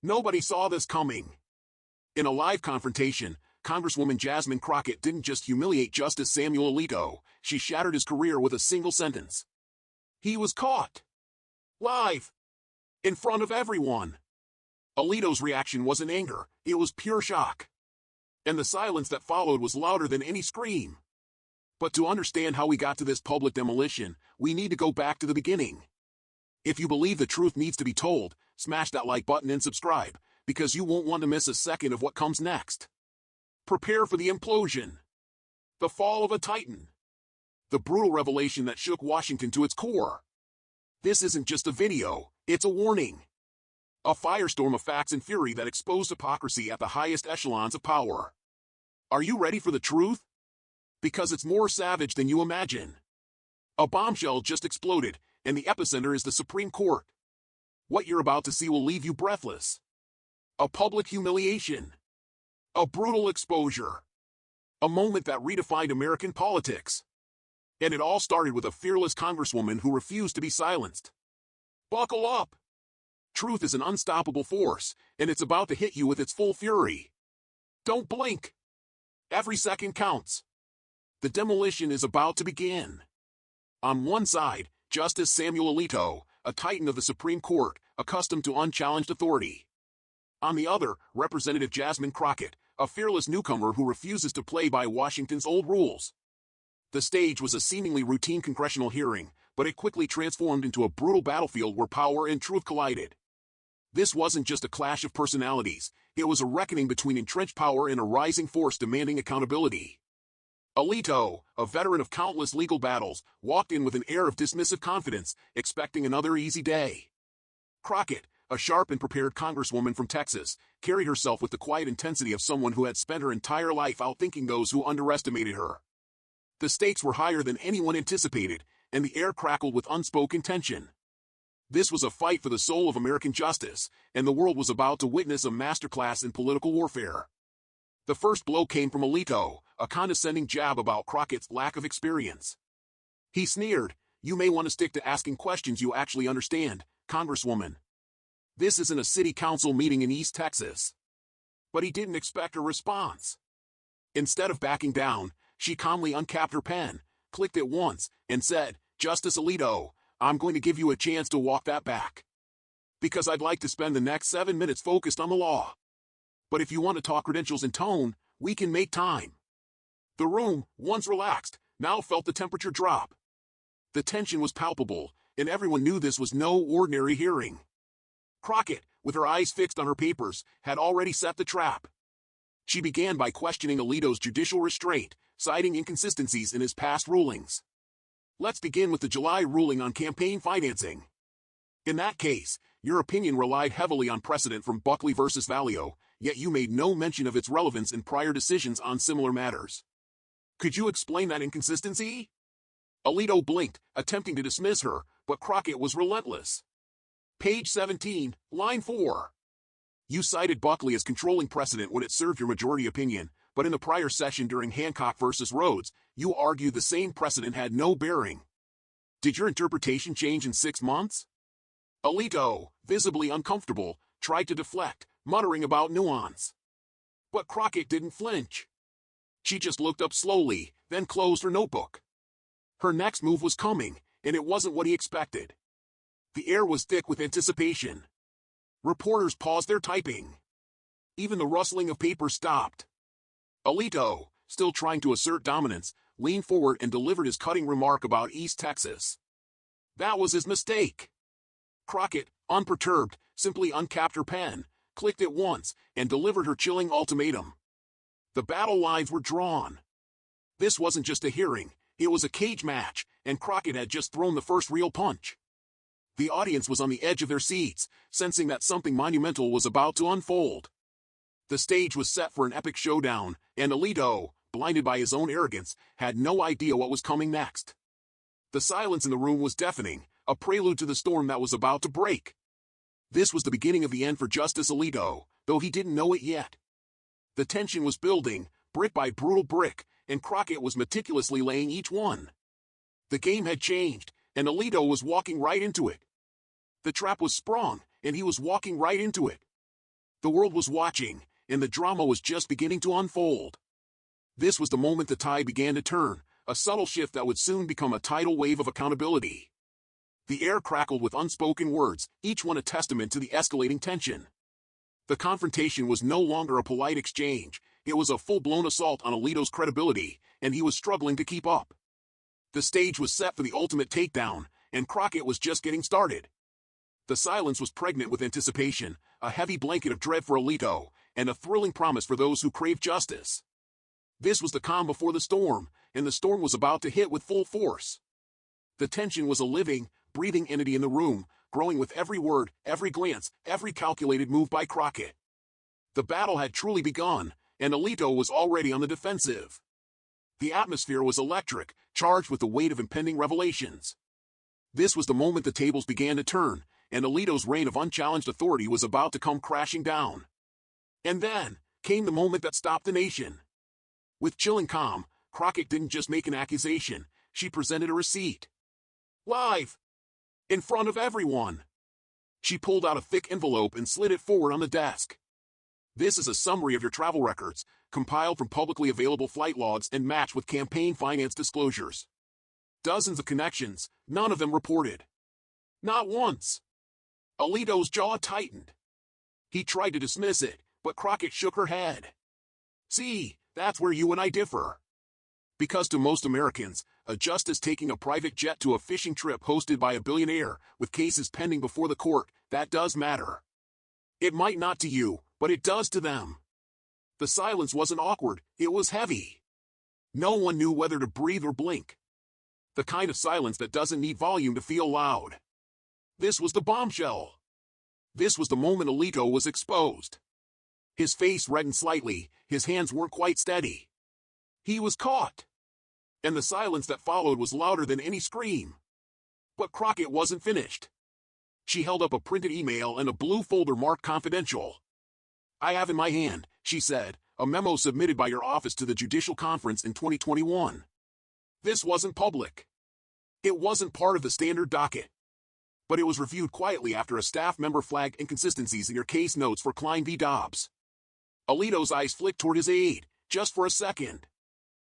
Nobody saw this coming. In a live confrontation, Congresswoman Jasmine Crockett didn't just humiliate Justice Samuel Alito, she shattered his career with a single sentence. He was caught. Live. In front of everyone. Alito's reaction wasn't anger, it was pure shock. And the silence that followed was louder than any scream. But to understand how we got to this public demolition, we need to go back to the beginning. If you believe the truth needs to be told, smash that like button and subscribe, because you won't want to miss a second of what comes next. Prepare for the implosion. The fall of a titan. The brutal revelation that shook Washington to its core. This isn't just a video, it's a warning. A firestorm of facts and fury that exposed hypocrisy at the highest echelons of power. Are you ready for the truth? Because it's more savage than you imagine. A bombshell just exploded, and the epicenter is the Supreme Court. What you're about to see will leave you breathless. A public humiliation. A brutal exposure. A moment that redefined American politics. And it all started with a fearless congresswoman who refused to be silenced. Buckle up. Truth is an unstoppable force, and it's about to hit you with its full fury. Don't blink. Every second counts. The demolition is about to begin. On one side, Justice Samuel Alito, a titan of the Supreme Court, accustomed to unchallenged authority. On the other, Representative Jasmine Crockett, a fearless newcomer who refuses to play by Washington's old rules. The stage was a seemingly routine congressional hearing, but it quickly transformed into a brutal battlefield where power and truth collided. This wasn't just a clash of personalities, it was a reckoning between entrenched power and a rising force demanding accountability. Alito, a veteran of countless legal battles, walked in with an air of dismissive confidence, expecting another easy day. Crockett, a sharp and prepared congresswoman from Texas, carried herself with the quiet intensity of someone who had spent her entire life outthinking those who underestimated her. The stakes were higher than anyone anticipated, and the air crackled with unspoken tension. This was a fight for the soul of American justice, and the world was about to witness a masterclass in political warfare. The first blow came from Alito, a condescending jab about Crockett's lack of experience. He sneered, "You may want to stick to asking questions you actually understand, Congresswoman. This isn't a city council meeting in East Texas." But he didn't expect a response. Instead of backing down, she calmly uncapped her pen, clicked it once, and said, "Justice Alito, I'm going to give you a chance to walk that back. Because I'd like to spend the next 7 minutes focused on the law. But if you want to talk credentials and tone, we can make time." The room, once relaxed, now felt the temperature drop. The tension was palpable, and everyone knew this was no ordinary hearing. Crockett, with her eyes fixed on her papers, had already set the trap. She began by questioning Alito's judicial restraint, citing inconsistencies in his past rulings. Let's begin with the July ruling on campaign financing. In that case, your opinion relied heavily on precedent from Buckley v. Valeo, yet you made no mention of its relevance in prior decisions on similar matters. Could you explain that inconsistency? Alito blinked, attempting to dismiss her, but Crockett was relentless. Page 17, line 4. You cited Buckley as controlling precedent when it served your majority opinion, but in the prior session during Hancock v. Rhodes, you argued the same precedent had no bearing. Did your interpretation change in 6 months? Alito, visibly uncomfortable, tried to deflect, muttering about nuance. But Crockett didn't flinch. She just looked up slowly, then closed her notebook. Her next move was coming, and it wasn't what he expected. The air was thick with anticipation. Reporters paused their typing. Even the rustling of paper stopped. Alito, still trying to assert dominance, leaned forward and delivered his cutting remark about East Texas. That was his mistake. Crockett, unperturbed, simply uncapped her pen, clicked it once, and delivered her chilling ultimatum. The battle lines were drawn. This wasn't just a hearing, it was a cage match, and Crockett had just thrown the first real punch. The audience was on the edge of their seats, sensing that something monumental was about to unfold. The stage was set for an epic showdown, and Alito, blinded by his own arrogance, had no idea what was coming next. The silence in the room was deafening, a prelude to the storm that was about to break. This was the beginning of the end for Justice Alito, though he didn't know it yet. The tension was building, brick by brutal brick, and Crockett was meticulously laying each one. The game had changed, and Alito was walking right into it. The trap was sprung, and he was walking right into it. The world was watching, and the drama was just beginning to unfold. This was the moment the tide began to turn, a subtle shift that would soon become a tidal wave of accountability. The air crackled with unspoken words, each one a testament to the escalating tension. The confrontation was no longer a polite exchange, it was a full-blown assault on Alito's credibility, and he was struggling to keep up. The stage was set for the ultimate takedown, and Crockett was just getting started. The silence was pregnant with anticipation, a heavy blanket of dread for Alito, and a thrilling promise for those who craved justice. This was the calm before the storm, and the storm was about to hit with full force. The tension was a living, breathing entity in the room, growing with every word, every glance, every calculated move by Crockett. The battle had truly begun, and Alito was already on the defensive. The atmosphere was electric, charged with the weight of impending revelations. This was the moment the tables began to turn, and Alito's reign of unchallenged authority was about to come crashing down. And then came the moment that stopped the nation. With chilling calm, Crockett didn't just make an accusation, she presented a receipt. Live! In front of everyone! She pulled out a thick envelope and slid it forward on the desk. This is a summary of your travel records, compiled from publicly available flight logs and matched with campaign finance disclosures. Dozens of connections, none of them reported. Not once. Alito's jaw tightened. He tried to dismiss it, but Crockett shook her head. See, that's where you and I differ. Because to most Americans, a justice taking a private jet to a fishing trip hosted by a billionaire, with cases pending before the court, that does matter. It might not to you, but it does to them. The silence wasn't awkward, it was heavy. No one knew whether to breathe or blink. The kind of silence that doesn't need volume to feel loud. This was the bombshell. This was the moment Alito was exposed. His face reddened slightly, his hands weren't quite steady. He was caught. And the silence that followed was louder than any scream. But Crockett wasn't finished. She held up a printed email and a blue folder marked confidential. I have in my hand, she said, a memo submitted by your office to the Judicial Conference in 2021. This wasn't public. It wasn't part of the standard docket. But it was reviewed quietly after a staff member flagged inconsistencies in your case notes for Klein v. Dobbs. Alito's eyes flicked toward his aide, just for a second.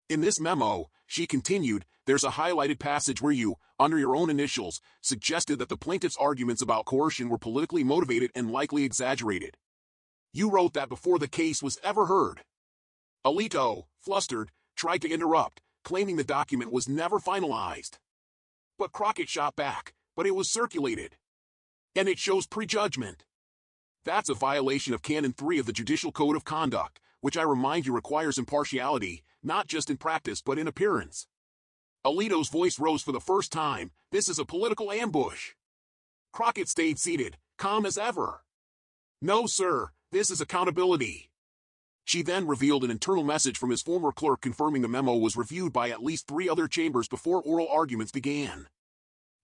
In this memo, she continued, there's a highlighted passage where you, under your own initials, suggested that the plaintiff's arguments about coercion were politically motivated and likely exaggerated. You wrote that before the case was ever heard. Alito, flustered, tried to interrupt, claiming the document was never finalized. But Crockett shot back, but it was circulated. And it shows prejudgment. That's a violation of Canon 3 of the Judicial Code of Conduct, which I remind you requires impartiality, not just in practice but in appearance. Alito's voice rose for the first time, this is a political ambush. Crockett stayed seated, calm as ever. No, sir, this is accountability. She then revealed an internal message from his former clerk confirming the memo was reviewed by at least 3 other chambers before oral arguments began.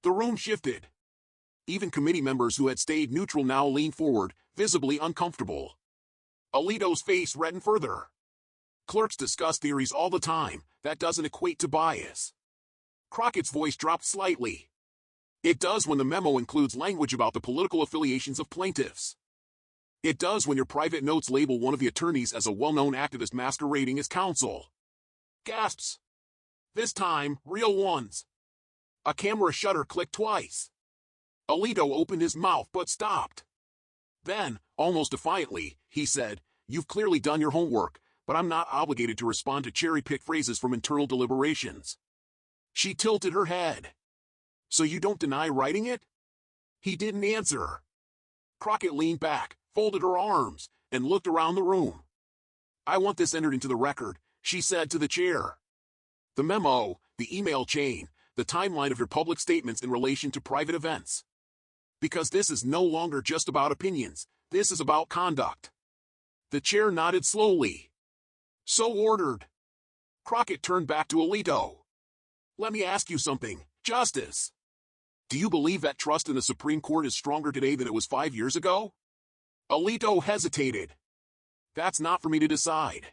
The room shifted. Even committee members who had stayed neutral now leaned forward, visibly uncomfortable. Alito's face reddened further. Clerks discuss theories all the time, that doesn't equate to bias. Crockett's voice dropped slightly. It does when the memo includes language about the political affiliations of plaintiffs. It does when your private notes label one of the attorneys as a well-known activist masquerading as counsel. Gasps. This time, real ones. A camera shutter clicked twice. Alito opened his mouth but stopped. Then, almost defiantly, he said, you've clearly done your homework, but I'm not obligated to respond to cherry-picked phrases from internal deliberations. She tilted her head. So you don't deny writing it? He didn't answer. Crockett leaned back, folded her arms, and looked around the room. I want this entered into the record, she said to the chair. The memo, the email chain, the timeline of your public statements in relation to private events. Because this is no longer just about opinions, this is about conduct. The chair nodded slowly. So ordered. Crockett turned back to Alito. Let me ask you something, Justice. Do you believe that trust in the Supreme Court is stronger today than it was 5 years ago? Alito hesitated. That's not for me to decide.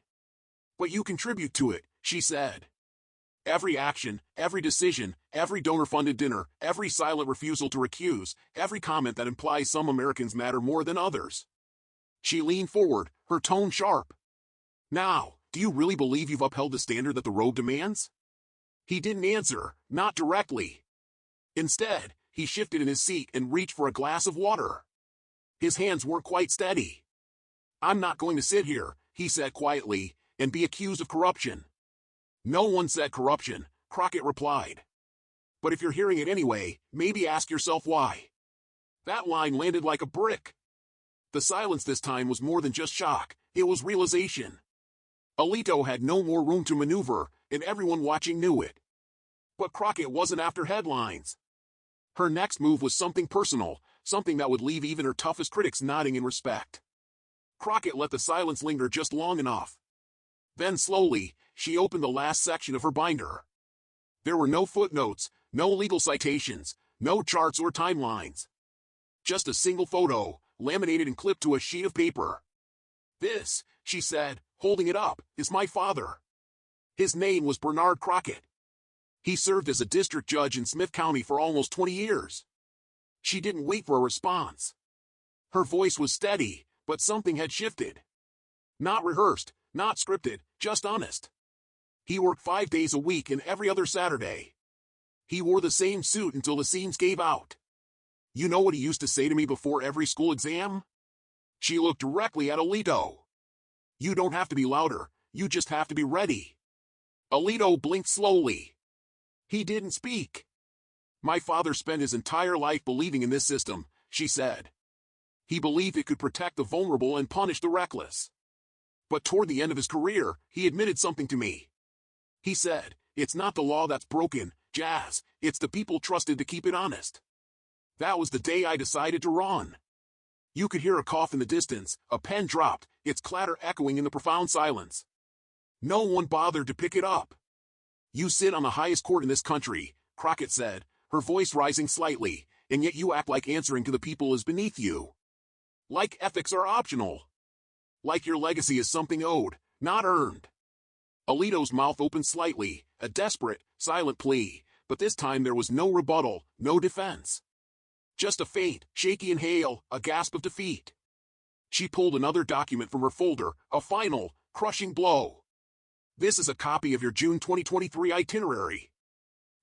But you contribute to it, she said. Every action, every decision, every donor-funded dinner, every silent refusal to recuse, every comment that implies some Americans matter more than others. She leaned forward, her tone sharp. Now, do you really believe you've upheld the standard that the robe demands? He didn't answer, not directly. Instead, he shifted in his seat and reached for a glass of water. His hands weren't quite steady. I'm not going to sit here, he said quietly, and be accused of corruption. No one said corruption, Crockett replied. But if you're hearing it anyway, maybe ask yourself why. That line landed like a brick. The silence this time was more than just shock, it was realization. Alito had no more room to maneuver, and everyone watching knew it. But Crockett wasn't after headlines. Her next move was something personal, something that would leave even her toughest critics nodding in respect. Crockett let the silence linger just long enough. Then slowly, she opened the last section of her binder. There were no footnotes, no legal citations, no charts or timelines. Just a single photo, laminated and clipped to a sheet of paper. This, she said, holding it up, is my father. His name was Bernard Crockett. He served as a district judge in Smith County for almost 20 years. She didn't wait for a response. Her voice was steady, but something had shifted. Not rehearsed, not scripted, just honest. He worked 5 days a week and every other Saturday. He wore the same suit until the seams gave out. You know what he used to say to me before every school exam? She looked directly at Alito. You don't have to be louder, you just have to be ready. Alito blinked slowly. He didn't speak. My father spent his entire life believing in this system, she said. He believed it could protect the vulnerable and punish the reckless. But toward the end of his career, he admitted something to me. He said, it's not the law that's broken, Jazz, it's the people trusted to keep it honest. That was the day I decided to run. You could hear a cough in the distance, a pen dropped, its clatter echoing in the profound silence. No one bothered to pick it up. You sit on the highest court in this country, Crockett said, her voice rising slightly, and yet you act like answering to the people is beneath you. Like ethics are optional. Like your legacy is something owed, not earned. Alito's mouth opened slightly, a desperate, silent plea, but this time there was no rebuttal, no defense. Just a faint, shaky inhale, a gasp of defeat. She pulled another document from her folder, a final, crushing blow. This is a copy of your June 2023 itinerary.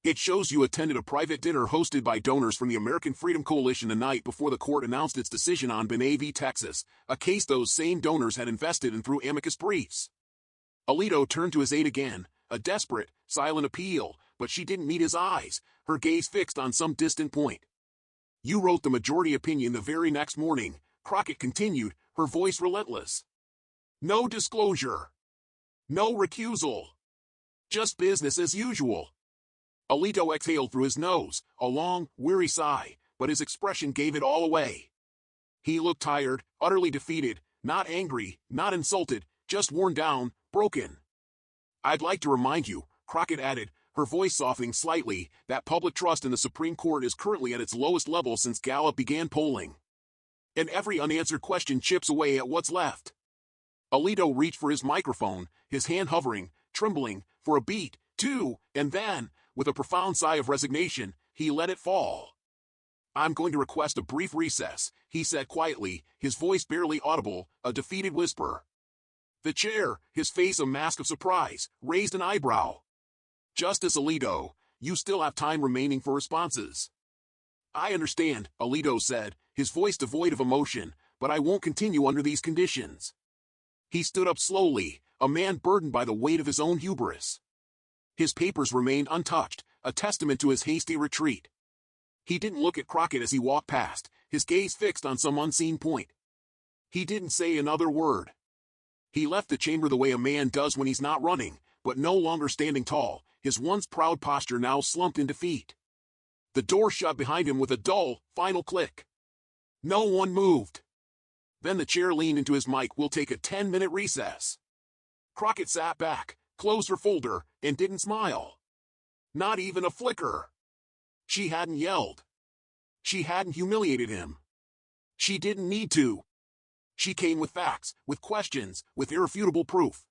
It shows you attended a private dinner hosted by donors from the American Freedom Coalition the night before the court announced its decision on Benet v. Texas, a case those same donors had invested in through amicus briefs. Alito turned to his aide again, a desperate, silent appeal, but she didn't meet his eyes, her gaze fixed on some distant point. You wrote the majority opinion the very next morning, Crockett continued, her voice relentless. No disclosure. No recusal. Just business as usual. Alito exhaled through his nose, a long, weary sigh, but his expression gave it all away. He looked tired, utterly defeated, not angry, not insulted, just worn down, broken. I'd like to remind you, Crockett added, her voice softening slightly, that public trust in the Supreme Court is currently at its lowest level since Gallup began polling. And every unanswered question chips away at what's left. Alito reached for his microphone, his hand hovering, trembling, for a beat, two, and then, with a profound sigh of resignation, he let it fall. I'm going to request a brief recess, he said quietly, his voice barely audible, a defeated whisper. The chair, his face a mask of surprise, raised an eyebrow. Justice Alito, you still have time remaining for responses. I understand, Alito said, his voice devoid of emotion, but I won't continue under these conditions. He stood up slowly, a man burdened by the weight of his own hubris. His papers remained untouched, a testament to his hasty retreat. He didn't look at Crockett as he walked past, his gaze fixed on some unseen point. He didn't say another word. He left the chamber the way a man does when he's not running, but no longer standing tall, his once proud posture now slumped in defeat. The door shut behind him with a dull, final click. No one moved. Then the chair leaned into his mic. We'll take a 10-minute recess. Crockett sat back, closed her folder, and didn't smile. Not even a flicker. She hadn't yelled. She hadn't humiliated him. She didn't need to. She came with facts, with questions, with irrefutable proof.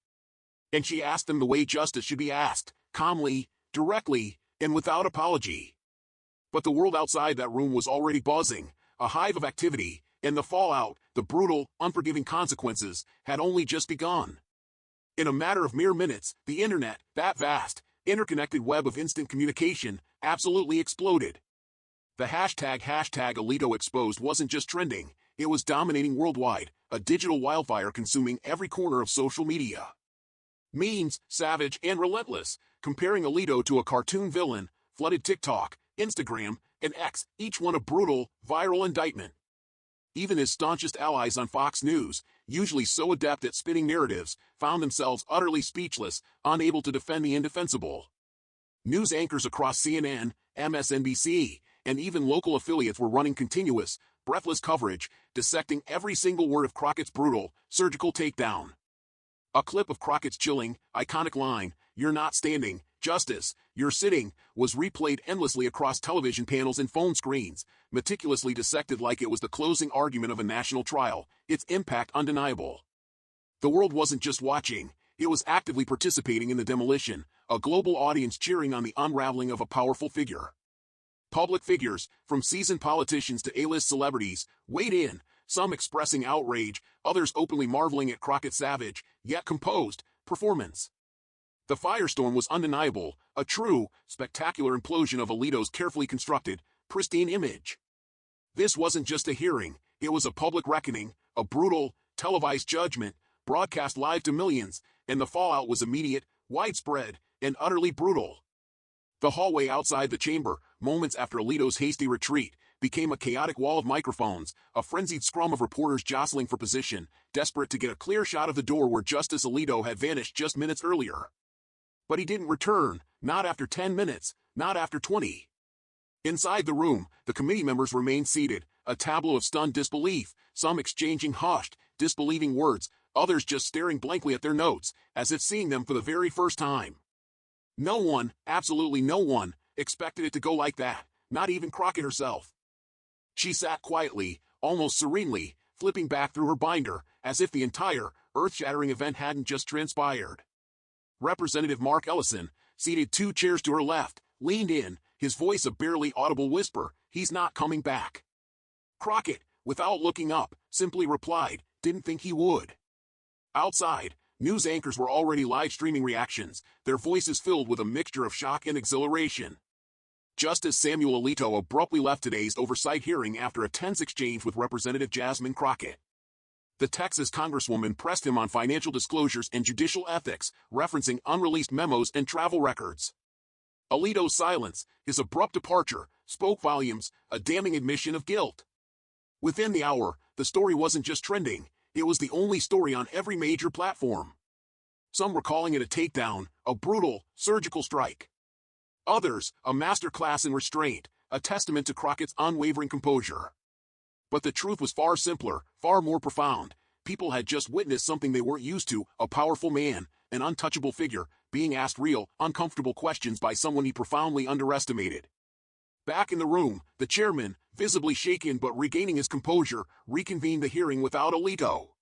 And she asked them the way justice should be asked, calmly, directly, and without apology. But the world outside that room was already buzzing, a hive of activity, And the fallout, the brutal, unforgiving consequences, had only just begun. In a matter of mere minutes, the internet, that vast, interconnected web of instant communication, absolutely exploded. The hashtag Alito exposed wasn't just trending, it was dominating worldwide, a digital wildfire consuming every corner of social media. Memes, savage and relentless, comparing Alito to a cartoon villain, flooded TikTok, Instagram, and X, each one a brutal, viral indictment. Even his staunchest allies on Fox News, usually so adept at spinning narratives, found themselves utterly speechless, unable to defend the indefensible. News anchors across CNN, MSNBC, and even local affiliates were running continuous, breathless coverage, dissecting every single word of Crockett's brutal, surgical takedown. A clip of Crockett's chilling, iconic line, "You're not standing, Justice, you're sitting," was replayed endlessly across television panels and phone screens, meticulously dissected like it was the closing argument of a national trial, its impact undeniable. The world wasn't just watching, it was actively participating in the demolition, a global audience cheering on the unraveling of a powerful figure. Public figures, from seasoned politicians to A-list celebrities, weighed in, some expressing outrage, others openly marveling at Crockett's savage, yet composed, performance. The firestorm was undeniable, a true, spectacular implosion of Alito's carefully constructed, pristine image. This wasn't just a hearing, it was a public reckoning, a brutal, televised judgment, broadcast live to millions, and the fallout was immediate, widespread, and utterly brutal. The hallway outside the chamber, moments after Alito's hasty retreat, became a chaotic wall of microphones, a frenzied scrum of reporters jostling for position, desperate to get a clear shot of the door where Justice Alito had vanished just minutes earlier. But he didn't return, not after 10 minutes, not after 20. Inside the room, the committee members remained seated, a tableau of stunned disbelief, some exchanging hushed, disbelieving words, others just staring blankly at their notes, as if seeing them for the very first time. No one, absolutely no one, expected it to go like that, not even Crockett herself. She sat quietly, almost serenely, flipping back through her binder, as if the entire, earth-shattering event hadn't just transpired. Representative Mark Ellison, seated 2 chairs to her left, leaned in, his voice a barely audible whisper, "He's not coming back." Crockett, without looking up, simply replied, "Didn't think he would." Outside, news anchors were already live-streaming reactions, their voices filled with a mixture of shock and exhilaration. Justice Samuel Alito abruptly left today's oversight hearing after a tense exchange with Representative Jasmine Crockett. The Texas Congresswoman pressed him on financial disclosures and judicial ethics, referencing unreleased memos and travel records. Alito's silence, his abrupt departure, spoke volumes, a damning admission of guilt. Within the hour, the story wasn't just trending, it was the only story on every major platform. Some were calling it a takedown, a brutal, surgical strike. Others, a masterclass in restraint, a testament to Crockett's unwavering composure. But the truth was far simpler, far more profound. People had just witnessed something they weren't used to, a powerful man, an untouchable figure, being asked real, uncomfortable questions by someone he profoundly underestimated. Back in the room, the chairman, visibly shaken but regaining his composure, reconvened the hearing without Alito.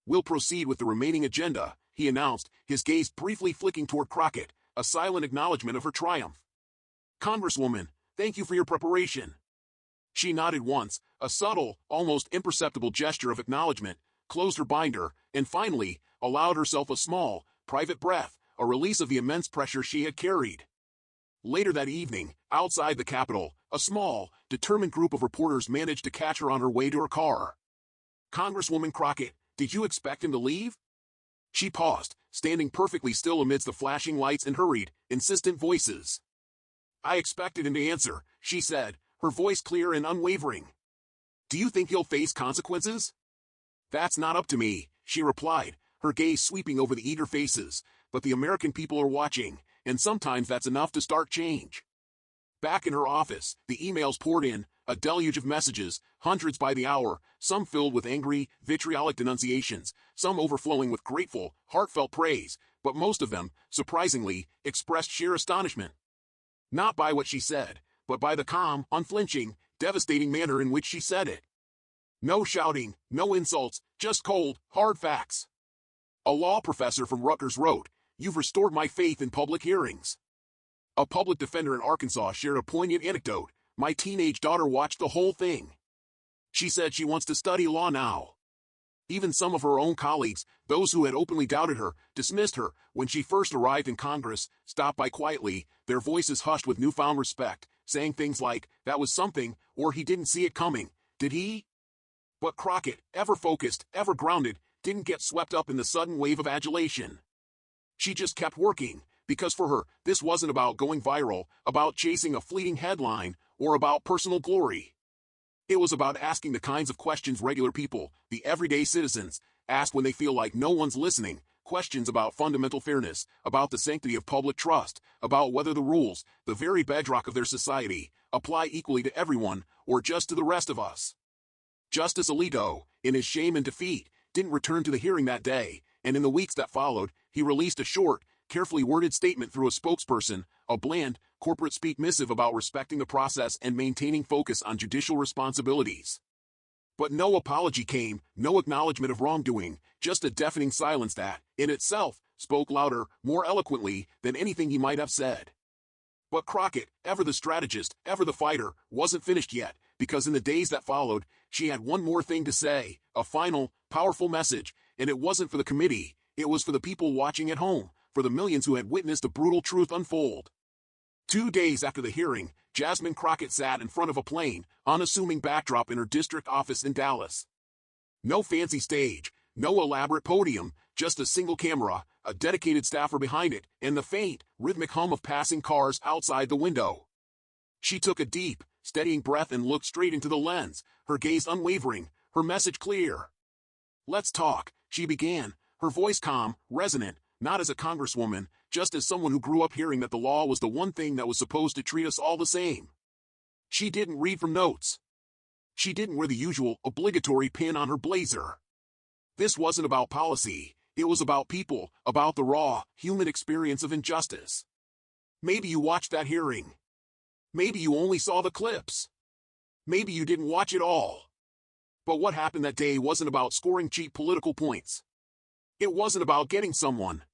"We'll proceed with the remaining agenda," he announced, his gaze briefly flicking toward Crockett, a silent acknowledgement of her triumph. "Congresswoman, thank you for your preparation." She nodded once, a subtle, almost imperceptible gesture of acknowledgement, closed her binder, and finally, allowed herself a small, private breath, a release of the immense pressure she had carried. Later that evening, outside the Capitol, a small, determined group of reporters managed to catch her on her way to her car. "Congresswoman Crockett, did you expect him to leave?" She paused, standing perfectly still amidst the flashing lights and hurried, insistent voices. "I expected him to answer," she said, her voice clear and unwavering. "Do you think he'll face consequences?" "That's not up to me," she replied, her gaze sweeping over the eager faces, "but the American people are watching, and sometimes that's enough to start change." Back in her office, the emails poured in, a deluge of messages, hundreds by the hour, some filled with angry, vitriolic denunciations, some overflowing with grateful, heartfelt praise, but most of them, surprisingly, expressed sheer astonishment. Not by what she said, but by the calm, unflinching, devastating manner in which she said it. No shouting, no insults, just cold, hard facts. A law professor from Rutgers wrote, "You've restored my faith in public hearings." A public defender in Arkansas shared a poignant anecdote, "My teenage daughter watched the whole thing." She said she wants to study law now. Even some of her own colleagues, those who had openly doubted her, dismissed her when she first arrived in Congress, stopped by quietly, their voices hushed with newfound respect, saying things like, "That was something," or "He didn't see it coming, did he?" But Crockett, ever focused, ever grounded, didn't get swept up in the sudden wave of adulation. She just kept working, because for her, this wasn't about going viral, about chasing a fleeting headline, or about personal glory. It was about asking the kinds of questions regular people, the everyday citizens, ask when they feel like no one's listening, questions about fundamental fairness, about the sanctity of public trust, about whether the rules, the very bedrock of their society, apply equally to everyone, or just to the rest of us. Justice Alito, in his shame and defeat, didn't return to the hearing that day, and in the weeks that followed, he released a short, carefully worded statement through a spokesperson, a bland, corporate-speak missive about respecting the process and maintaining focus on judicial responsibilities. But no apology came, no acknowledgement of wrongdoing, just a deafening silence that, in itself, spoke louder, more eloquently than anything he might have said. But Crockett, ever the strategist, ever the fighter, wasn't finished yet, because in the days that followed, she had one more thing to say, a final, powerful message, and it wasn't for the committee, it was for the people watching at home, for the millions who had witnessed the brutal truth unfold. 2 days after the hearing, Jasmine Crockett sat in front of a plain, unassuming backdrop in her district office in Dallas. No fancy stage, no elaborate podium, just a single camera, a dedicated staffer behind it, and the faint, rhythmic hum of passing cars outside the window. She took a deep, steadying breath and looked straight into the lens, her gaze unwavering, her message clear. "Let's talk," she began, her voice calm, resonant, not as a congresswoman, just as someone who grew up hearing that the law was the one thing that was supposed to treat us all the same. She didn't read from notes. She didn't wear the usual, obligatory pin on her blazer. This wasn't about policy, it was about people, about the raw, human experience of injustice. Maybe you watched that hearing. Maybe you only saw the clips. Maybe you didn't watch it all. But what happened that day wasn't about scoring cheap political points. It wasn't about getting someone.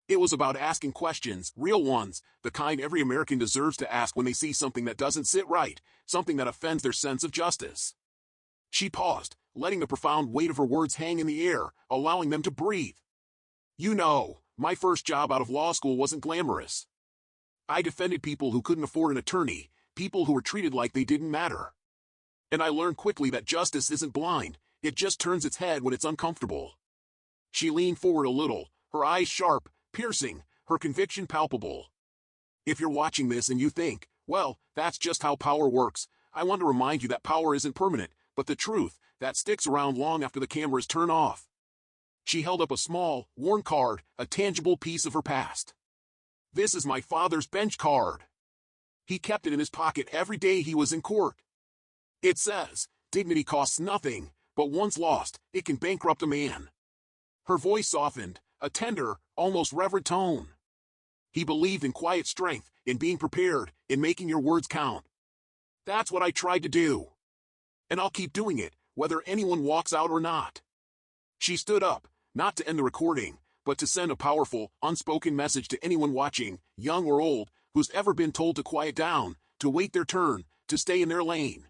It was about asking questions, real ones, the kind every American deserves to ask when they see something that doesn't sit right, something that offends their sense of justice. She paused, letting the profound weight of her words hang in the air, allowing them to breathe. "You know, my first job out of law school wasn't glamorous. I defended people who couldn't afford an attorney, people who were treated like they didn't matter. And I learned quickly that justice isn't blind, it just turns its head when it's uncomfortable." She leaned forward a little, her eyes sharp, piercing, her conviction palpable. If you're watching this and you think, well, that's just how power works, I want to remind you that power isn't permanent, but the truth, that sticks around long after the cameras turn off. She held up a small, worn card, a tangible piece of her past. "This is my father's bench card. He kept it in his pocket every day he was in court. It says, dignity costs nothing, but once lost, it can bankrupt a man." Her voice softened, a tender, almost reverent tone. "He believed in quiet strength, in being prepared, in making your words count. That's what I tried to do. And I'll keep doing it, whether anyone walks out or not." She stood up, not to end the recording, but to send a powerful, unspoken message to anyone watching, young or old, who's ever been told to quiet down, to wait their turn, to stay in their lane.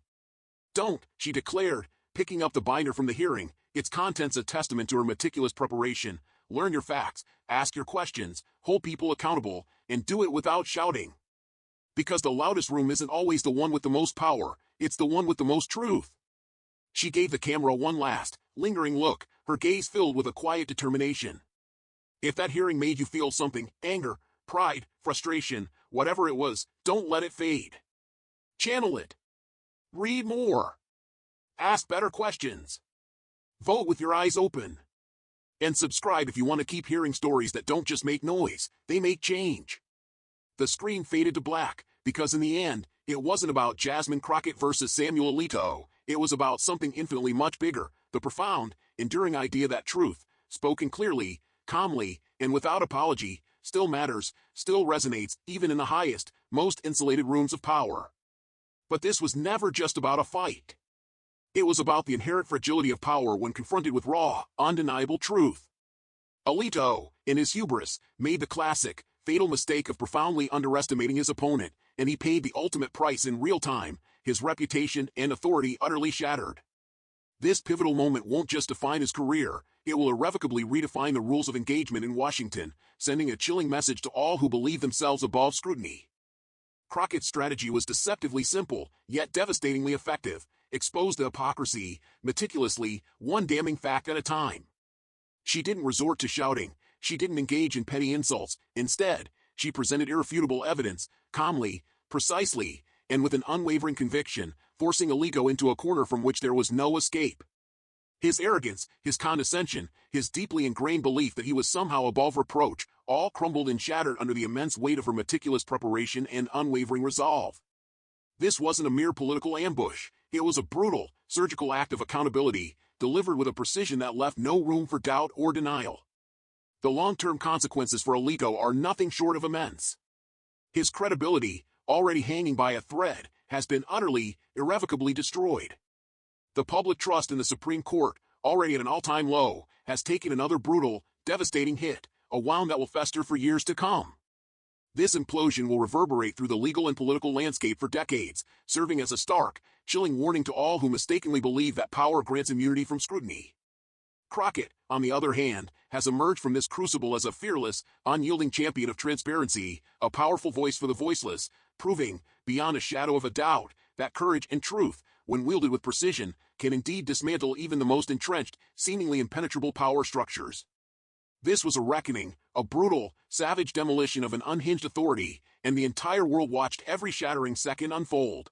"Don't," she declared, picking up the binder from the hearing, its contents a testament to her meticulous preparation. "Learn your facts, ask your questions, hold people accountable, and do it without shouting. Because the loudest room isn't always the one with the most power, it's the one with the most truth." She gave the camera one last, lingering look, her gaze filled with a quiet determination. If that hearing made you feel something, anger, pride, frustration, whatever it was, don't let it fade. Channel it. Read more. Ask better questions. Vote with your eyes open. And subscribe if you want to keep hearing stories that don't just make noise, they make change. The screen faded to black, because in the end, it wasn't about Jasmine Crockett versus Samuel Alito, it was about something infinitely much bigger, the profound, enduring idea that truth, spoken clearly, calmly, and without apology, still matters, still resonates, even in the highest, most insulated rooms of power. But this was never just about a fight. It was about the inherent fragility of power when confronted with raw, undeniable truth. Alito, in his hubris, made the classic, fatal mistake of profoundly underestimating his opponent, and he paid the ultimate price in real time, his reputation and authority utterly shattered. This pivotal moment won't just define his career, it will irrevocably redefine the rules of engagement in Washington, sending a chilling message to all who believe themselves above scrutiny. Crockett's strategy was deceptively simple, yet devastatingly effective. Expose the hypocrisy, meticulously, one damning fact at a time. She didn't resort to shouting, she didn't engage in petty insults. Instead, she presented irrefutable evidence, calmly, precisely, and with an unwavering conviction, forcing Alito into a corner from which there was no escape. His arrogance, his condescension, his deeply ingrained belief that he was somehow above reproach, all crumbled and shattered under the immense weight of her meticulous preparation and unwavering resolve. This wasn't a mere political ambush. It was a brutal, surgical act of accountability, delivered with a precision that left no room for doubt or denial. The long-term consequences for Alito are nothing short of immense. His credibility, already hanging by a thread, has been utterly, irrevocably destroyed. The public trust in the Supreme Court, already at an all-time low, has taken another brutal, devastating hit, a wound that will fester for years to come. This implosion will reverberate through the legal and political landscape for decades, serving as a stark, chilling warning to all who mistakenly believe that power grants immunity from scrutiny. Crockett, on the other hand, has emerged from this crucible as a fearless, unyielding champion of transparency, a powerful voice for the voiceless, proving, beyond a shadow of a doubt, that courage and truth, when wielded with precision, can indeed dismantle even the most entrenched, seemingly impenetrable power structures. This was a reckoning, a brutal, savage demolition of an unhinged authority, and the entire world watched every shattering second unfold.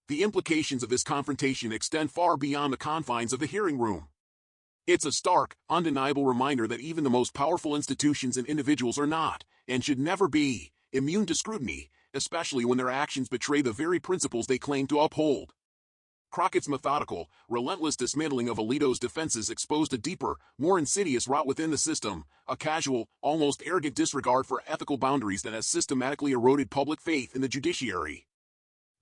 The implications of this confrontation extend far beyond the confines of the hearing room. It's a stark, undeniable reminder that even the most powerful institutions and individuals are not, and should never be, immune to scrutiny, especially when their actions betray the very principles they claim to uphold. Crockett's methodical, relentless dismantling of Alito's defenses exposed a deeper, more insidious rot within the system, a casual, almost arrogant disregard for ethical boundaries that has systematically eroded public faith in the judiciary.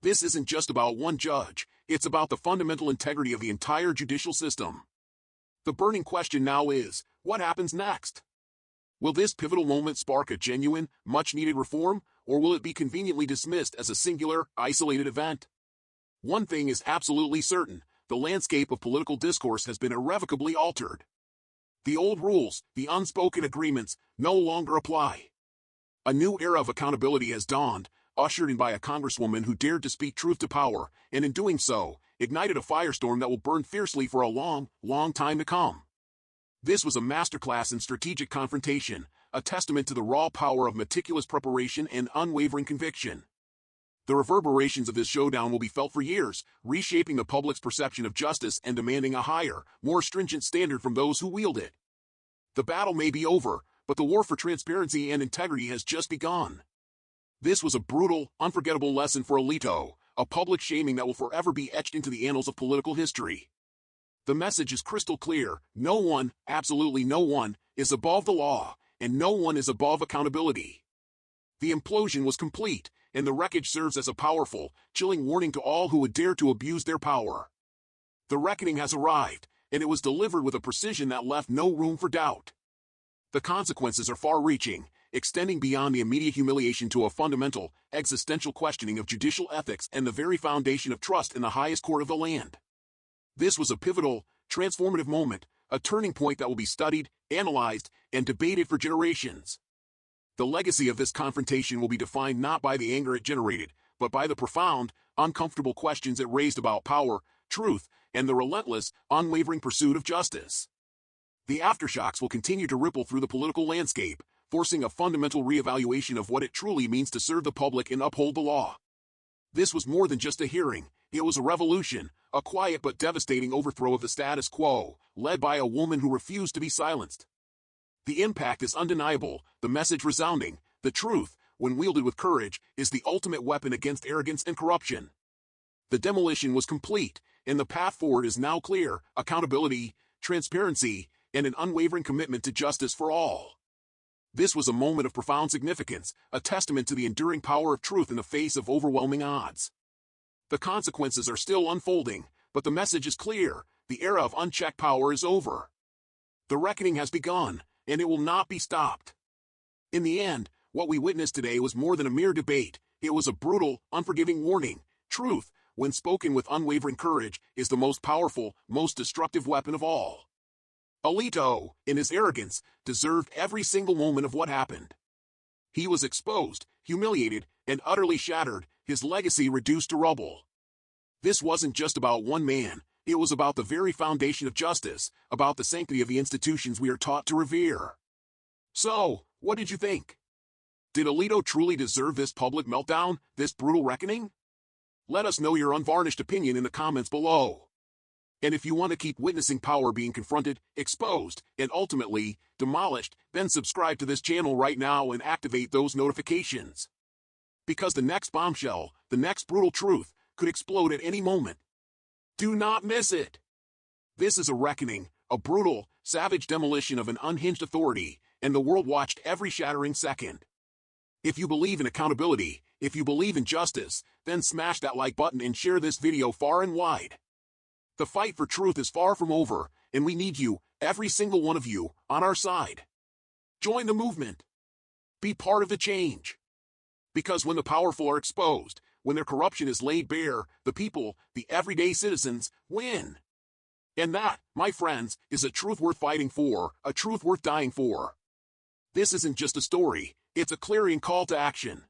This isn't just about one judge, it's about the fundamental integrity of the entire judicial system. The burning question now is, what happens next? Will this pivotal moment spark a genuine, much-needed reform, or will it be conveniently dismissed as a singular, isolated event? One thing is absolutely certain, the landscape of political discourse has been irrevocably altered. The old rules, the unspoken agreements, no longer apply. A new era of accountability has dawned, ushered in by a Congresswoman who dared to speak truth to power, and in doing so, ignited a firestorm that will burn fiercely for a long, long time to come. This was a masterclass in strategic confrontation, a testament to the raw power of meticulous preparation and unwavering conviction. The reverberations of this showdown will be felt for years, reshaping the public's perception of justice and demanding a higher, more stringent standard from those who wield it. The battle may be over, but the war for transparency and integrity has just begun. This was a brutal, unforgettable lesson for Alito, a public shaming that will forever be etched into the annals of political history. The message is crystal clear: no one, absolutely no one, is above the law, and no one is above accountability. The implosion was complete, and the wreckage serves as a powerful, chilling warning to all who would dare to abuse their power. The reckoning has arrived, and it was delivered with a precision that left no room for doubt. The consequences are far-reaching, extending beyond the immediate humiliation to a fundamental, existential questioning of judicial ethics and the very foundation of trust in the highest court of the land. This was a pivotal, transformative moment, a turning point that will be studied, analyzed, and debated for generations. The legacy of this confrontation will be defined not by the anger it generated, but by the profound, uncomfortable questions it raised about power, truth, and the relentless, unwavering pursuit of justice. The aftershocks will continue to ripple through the political landscape, forcing a fundamental reevaluation of what it truly means to serve the public and uphold the law. This was more than just a hearing, it was a revolution, a quiet but devastating overthrow of the status quo, led by a woman who refused to be silenced. The impact is undeniable, the message resounding: the truth, when wielded with courage, is the ultimate weapon against arrogance and corruption. The demolition was complete, and the path forward is now clear: accountability, transparency, and an unwavering commitment to justice for all. This was a moment of profound significance, a testament to the enduring power of truth in the face of overwhelming odds. The consequences are still unfolding, but the message is clear: the era of unchecked power is over. The reckoning has begun, and it will not be stopped. In the end, what we witnessed today was more than a mere debate. It was a brutal, unforgiving warning. Truth, when spoken with unwavering courage, is the most powerful, most destructive weapon of all. Alito, in his arrogance, deserved every single moment of what happened. He was exposed, humiliated, and utterly shattered, his legacy reduced to rubble. This wasn't just about one man, it was about the very foundation of justice, about the sanctity of the institutions we are taught to revere. So, what did you think? Did Alito truly deserve this public meltdown, this brutal reckoning? Let us know your unvarnished opinion in the comments below. And if you want to keep witnessing power being confronted, exposed, and ultimately demolished, then subscribe to this channel right now and activate those notifications. Because the next bombshell, the next brutal truth, could explode at any moment. Do not miss it. This is a reckoning, a brutal, savage demolition of an unhinged authority, and the world watched every shattering second. If you believe in accountability, if you believe in justice, then smash that like button and share this video far and wide. The fight for truth is far from over, and we need you, every single one of you, on our side. Join the movement. Be part of the change. Because when the powerful are exposed, when their corruption is laid bare, the people, the everyday citizens, win. And that, my friends, is a truth worth fighting for, a truth worth dying for. This isn't just a story, it's a clarion call to action.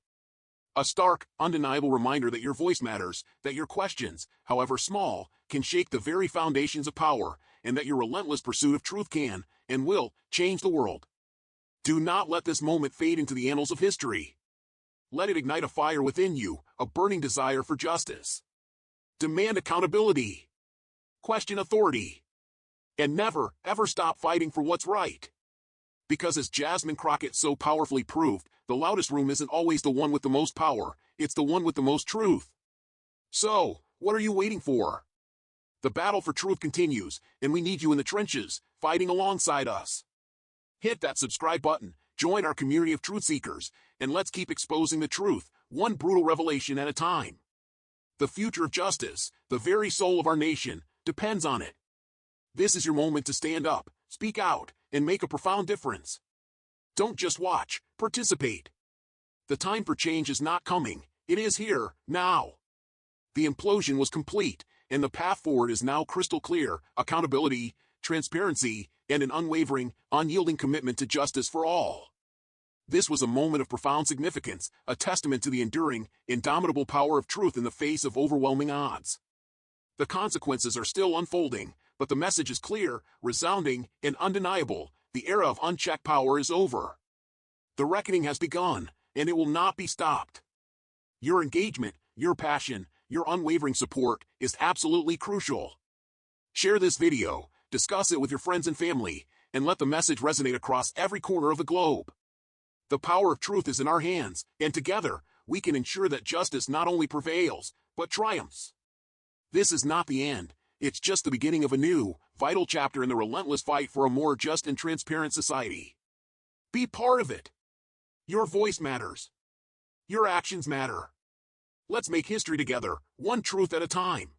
A stark, undeniable reminder that your voice matters, that your questions, however small, can shake the very foundations of power, and that your relentless pursuit of truth can, and will, change the world. Do not let this moment fade into the annals of history. Let it ignite a fire within you, a burning desire for justice. Demand accountability. Question authority. And never, ever stop fighting for what's right. Because as Jasmine Crockett so powerfully proved, the loudest room isn't always the one with the most power, it's the one with the most truth. So, what are you waiting for? The battle for truth continues, and we need you in the trenches, fighting alongside us. Hit that subscribe button, join our community of truth seekers, and let's keep exposing the truth, one brutal revelation at a time. The future of justice, the very soul of our nation, depends on it. This is your moment to stand up, speak out, and make a profound difference. Don't just watch, participate. The time for change is not coming, it is here, now. The implosion was complete, and the path forward is now crystal clear: accountability, transparency, and an unwavering, unyielding commitment to justice for all. This was a moment of profound significance, a testament to the enduring, indomitable power of truth in the face of overwhelming odds. The consequences are still unfolding, but the message is clear, resounding, and undeniable: the era of unchecked power is over. The reckoning has begun, and it will not be stopped. Your engagement, your passion, your unwavering support is absolutely crucial. Share this video, discuss it with your friends and family, and let the message resonate across every corner of the globe. The power of truth is in our hands, and together, we can ensure that justice not only prevails, but triumphs. This is not the end. It's just the beginning of a new, vital chapter in the relentless fight for a more just and transparent society. Be part of it. Your voice matters. Your actions matter. Let's make history together, one truth at a time.